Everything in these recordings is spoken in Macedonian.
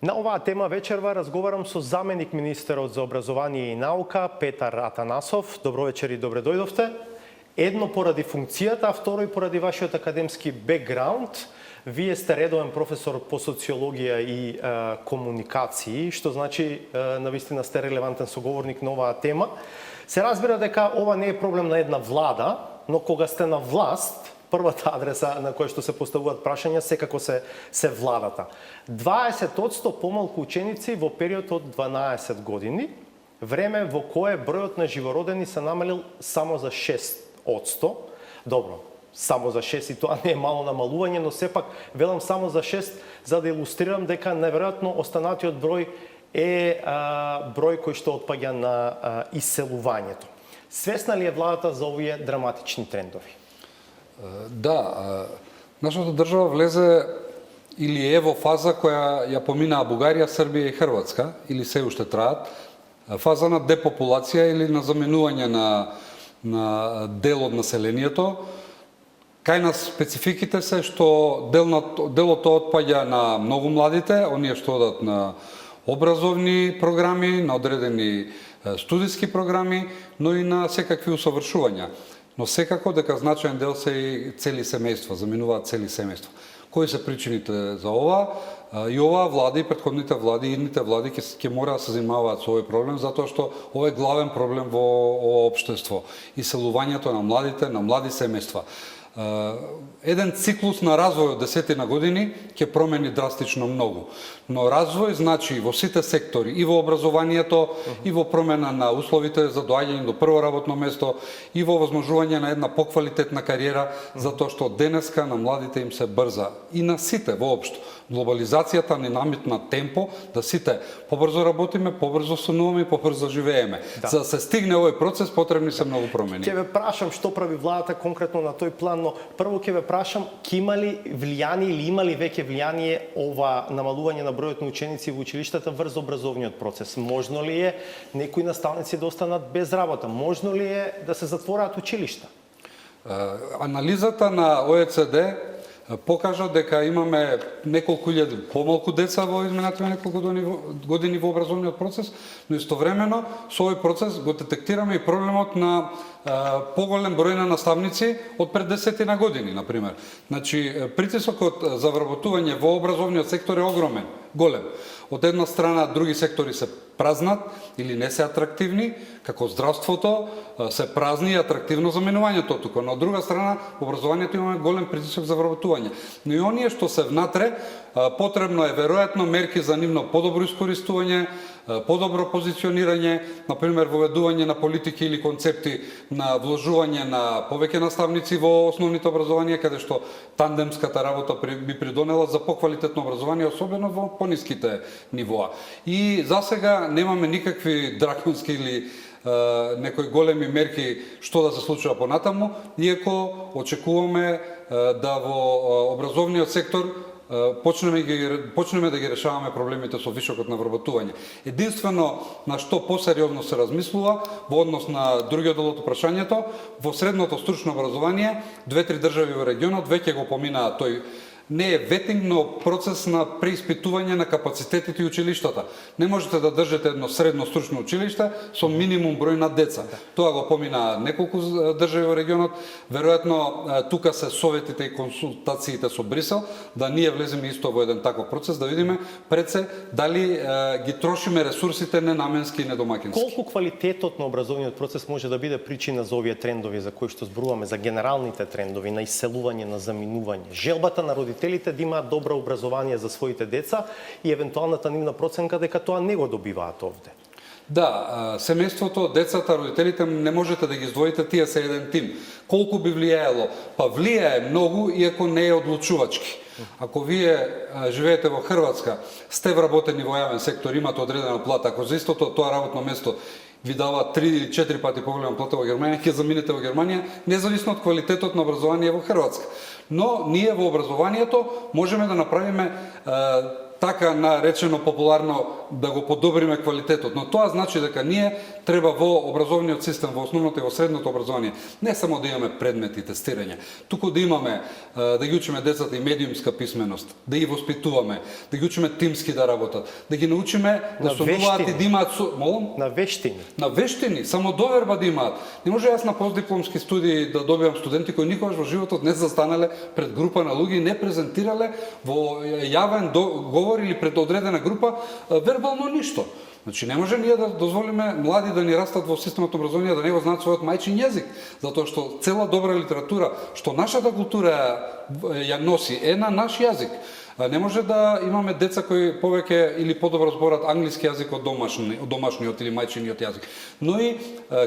На оваа тема вечерва разговарам со заменик министерот за образование и наука Петар Атанасов. Добро вечер и добре дојдовте. Едно поради функцијата, а второ и поради вашиот академски бекграунд. Вие сте редовен професор по социологија и комуникации, што значи навистина сте релевантен соговорник на оваа тема. Се разбира дека ова не е проблем на една влада, но кога сте на власт, првата адреса на која што се поставуваат прашања секако се владата. 20% помалку ученици во период од 12 години, време во кое бројот на живородени се намалил само за 6%. Добро, само за 6 и тоа не е мало намалување, но сепак велам само за 6 за да илустрирам дека неверојатно останатиот број е број кој што отпаѓа на иселувањето. Свесна ли е владата за овие драматични трендови? Да, нашата држава влезе или е во фаза која ја поминаа Бугарија, Србија и Хрватска, или се уште траат, фаза на депопулација или на заменување на дел од населението. Кај нас спецификите се што делото отпаѓа на многу младите, оние што одат на образовни програми, на одредени студиски програми, но и на секакви усовршувања. Но секако дека значаен дел се и цели семејства, заминуваат цели семејства. Кои се причините за ова? И оваа влада и претходните влади и идните влади ќе мора да се занимаваат со овој проблем, затоа што ова е главен проблем во ова општество. Иселувањето на младите, на млади семејства. Еден циклус на развој од 10 години ќе промени драстично многу. Но развој значи во сите сектори, и во образованието, и во промена на условите за доаѓање до прво работно место, и во возможување на една поквалитетна кариера, затоа што денеска на младите им се брза. И на сите воопшто. Глобализацијата ни наметна темпо да сите побрзо работиме, побрзо стануваме и побрзо живееме. Да. За да се стигне овој процес потребни се многу промени. Ќе ве прашам што прави владата конкретно на тој план, но прво ќе ве прашам ќе има ли влијание или има ли веќе влијание ова намалување на бројот на ученици во училиштата врз образовниот процес? Можно ли е некои наставници да останат без работа? Можно ли е да се затвораат училишта? Анализата на ОЕЦД покажа дека имаме неколку илјади помалку деца во изминатите неколку години во образовниот процес, но истовремено со овој процес го детектираме и проблемот на поголем број на наставници од пред 10 години, например. Значи, притисокот за вработување во образовниот сектор е огромен, голем. Од една страна, други сектори се празнат или не се атрактивни, како здравството се празни и атрактивно заменувањето тука. Но од друга страна, во образованието имаме голем притисок за вработување. Но и оние што се внатре, потребно е веројатно мерки за нивно подобро искористување, подобро позиционирање, например воведување на политики или концепти на вложување на повеќе наставници во основните образованија, каде што тандемската работа би придонела за поквалитетно образование, особено во пониските нивоа. И засега немаме никакви драконски или некои големи мерки што да се случува понатаму, иако очекуваме да во образовниот сектор почнеме да ги решаваме проблемите со вишокот на вработување. Единствено на што посериозно се размислува во однос на другиот дел од прашањето, во средното стручно образование, 2-3 држави во регионот веќе го поминаа тој не е ветинг, но процес на преиспитување на капацитетите и училиштата. Не можете да држите едно средно стручно училиште со минимум број на деца. Тоа го помина неколку држави во регионот. Веројатно тука се советите и консултациите со Брисел, да ние влеземе исто во еден таков процес, да видиме пред се дали ги трошиме ресурсите ненаменски и недомакински. Колку квалитетот на образовниот процес може да биде причина за овие трендови за кои што зборуваме, за генералните трендови на иселување, на заминување? Желбата на родителите да имаат добро образование за своите деца и евентуалната нивна проценка дека тоа не го добиваат овде. Да, семејството, децата, родителите не можете да ги издвоите, тие се еден тим. Колку би влијаело? Па влијае многу, иако не е одлучувачки. Ако вие живеете во Хрватска, сте вработени во јавен сектор, имате одредена плата, ако за истото тоа работно место ви дава 3 или 4 пати поголема плата во Германија, ќе заминете во Германија, независно од квалитетот на образование во Хрватска. Но ние во образованието можеме да направиме така наречено популарно да го подобриме квалитетот, но тоа значи дека ние треба во образовниот систем, во основното и во средното образование, не само да имаме предмети тестирање, туку да имаме да ги учиме децата и медиумска писменост, да ги воспитуваме, да ги учиме тимски да работат, да ги научиме да сонуваат и да имаат на вештини. На вештини, само доверба да имаат. Не може јас на постдипломски студии да добивам студенти кои никогаш во животот не застанале пред група на луѓе и не презентирале во јавен говор или пред одредена група вербално ништо. Значи не може ние да дозволиме млади да ни растат во системот образование да не го знаат својот мајчин јазик, затоа што цела добра литература што нашата култура ја носи е на наш јазик. Не може да имаме деца кои повеќе или подобро зборат англиски јазик од домашниот или мајчиниот јазик. Но и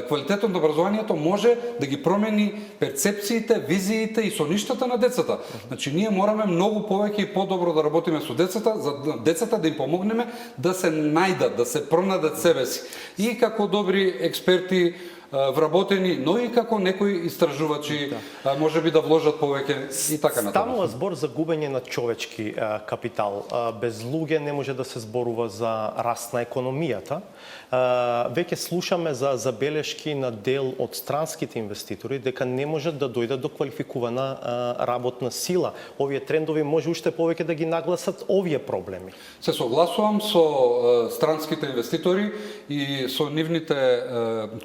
квалитетот на образованието може да ги промени перцепциите, визиите и соништата на децата. Значи ние мораме многу повеќе и подобро да работиме со децата, за децата да им помогнеме да се најдат, да се пронајдат себе си. И како добри експерти вработени, но и како некои истражувачи може би да вложат повеќе и така натаму. Станува збор за губење на човечки капитал. Без луѓе не може да се зборува за раст на економијата. Веќе слушаме за забелешки на дел од странските инвеститори дека не можат да дојдат до квалификувана работна сила. Овие трендови може уште повеќе да ги нагласат овие проблеми. Се согласувам со странските инвеститори и со нивните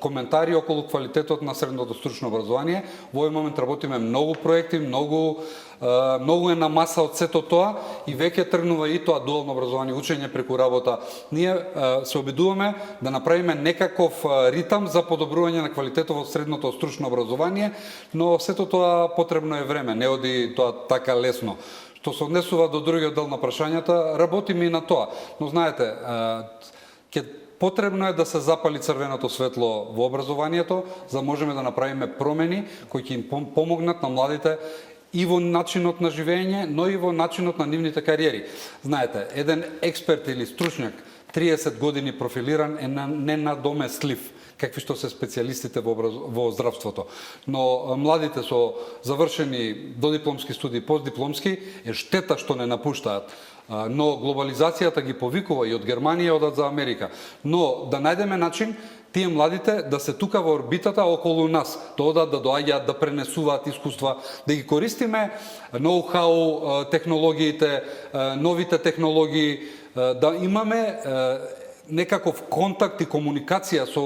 коментари околу квалитетот на средното стручно образование. Во овој момент работиме многу проекти, многу е на маса од сето тоа и веќе тргнува и тоа дуално образование, учење преку работа. Ние се обидуваме да направиме некаков ритам за подобрување на квалитетот во средното стручно образование, но сето тоа потребно е време, не оди тоа така лесно. Што се однесува до другиот дел на прашањата, работиме и на тоа. Но знаете, потребно е да се запали црвеното светло во образованието, за да можеме да направиме промени кои ќе им помогнат на младите и во начинот на живење, но и во начинот на нивните кариери. Знаете, еден експерт или стручњак 30 години профилиран е ненадомеслив, какви што се специјалистите во здравството. Но младите со завршени додипломски студии, постдипломски е штета што не напуштаат. Но глобализацијата ги повикува и од Германија одат за Америка. Но да најдеме начин тие младите да се тука во орбитата околу нас, да одат, да доаѓаат, да пренесуваат искуства, да ги користиме ноу-хау технологиите, новите технологии, да имаме некаков контакт и комуникација со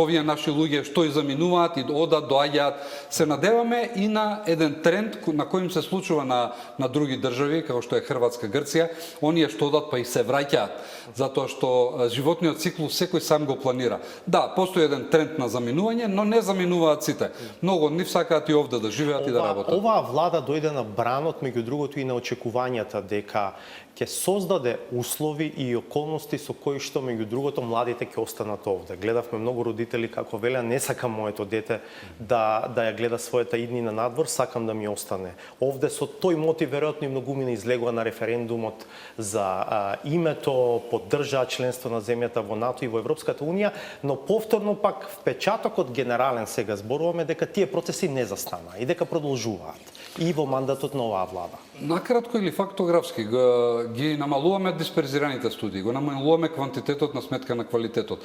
овие наши луѓе што и заминуваат и одат, доаѓаат. Се надеваме и на еден тренд на кој им се случува на други држави, како што е Хрватска, Грција, оние што одат па и се враќаат, затоа што животниот циклус секој сам го планира. Да, постои еден тренд на заминување, но не заминуваат сите. Многу од нив сакаат и овде да живеат и да работат. Оваа влада дојде на бранот, меѓу другото и на очекувањата дека ќе создаде услови и околности со кои што меѓу другото младите ќе останат овде. Гледавме многу родители како велеа не сакам моето дете да ја гледа својата иднина надвор, сакам да ми остане овде. Со тој мотив веројатно и многумина излегува на референдумот за името, поддржаа членство на земјата во НАТО и во Европската унија, но повторно пак впечатокот генерален сега зборуваме дека тие процеси не застана и дека продолжуваат и во мандатот на оваа влада. Накратко или фактографски ги намалуваме дисперзираните студии, го намалуваме квантитетот на сметка на квалитетот.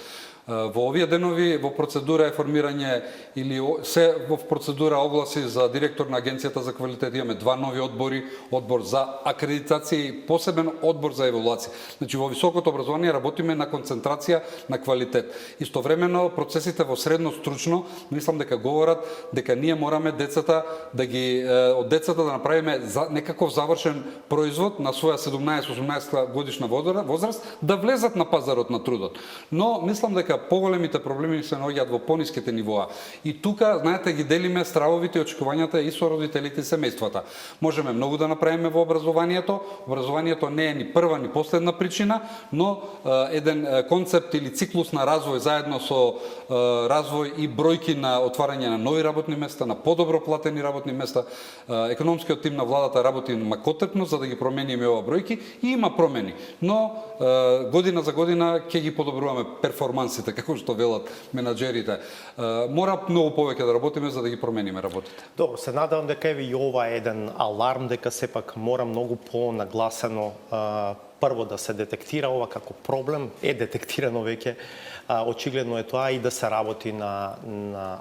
Во овие денови во процедура е формирање или се во процедура огласи за директор на Агенцијата за квалитет. Имаме два нови одбори, одбор за акредитација и посебен одбор за евалуација. Значи во високото образование работиме на концентрација на квалитет. Истовремено процесите во средно стручно мислам дека говорат дека ние мораме децата од децата да направиме некаков завршен производ на своја 17-18 годишна возраст да влезат на пазарот на трудот. Но мислам дека поголемите проблеми се наоѓаат во пониските нивоа. И тука, знаете, ги делиме стравовите и очекувањата и со родителите и семејствата. Можеме многу да направиме во образованието. Образованието не е ни прва ни последна причина, но еден концепт или циклус на развој заедно со развој и бројки на отварање на нови работни места, на подобро платени работни места. Економскиот тим на владата работи работи макотрпно за да ги промениме ова бројки и има промени. Но година за година ќе ги подобруваме перформансите, како што велат менаџерите. Мора многу повеќе да работиме за да ги промениме работите. Добро, се надевам дека еве и ова е еден аларм, дека сепак мора многу понагласено прво да се детектира ова како проблем, е детектирано веќе, очигледно е тоа и да се работи на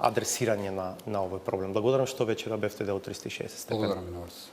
адресирање на овој проблем. Благодарам што вечера бевте дел 360 степени. Благодарам и на вас.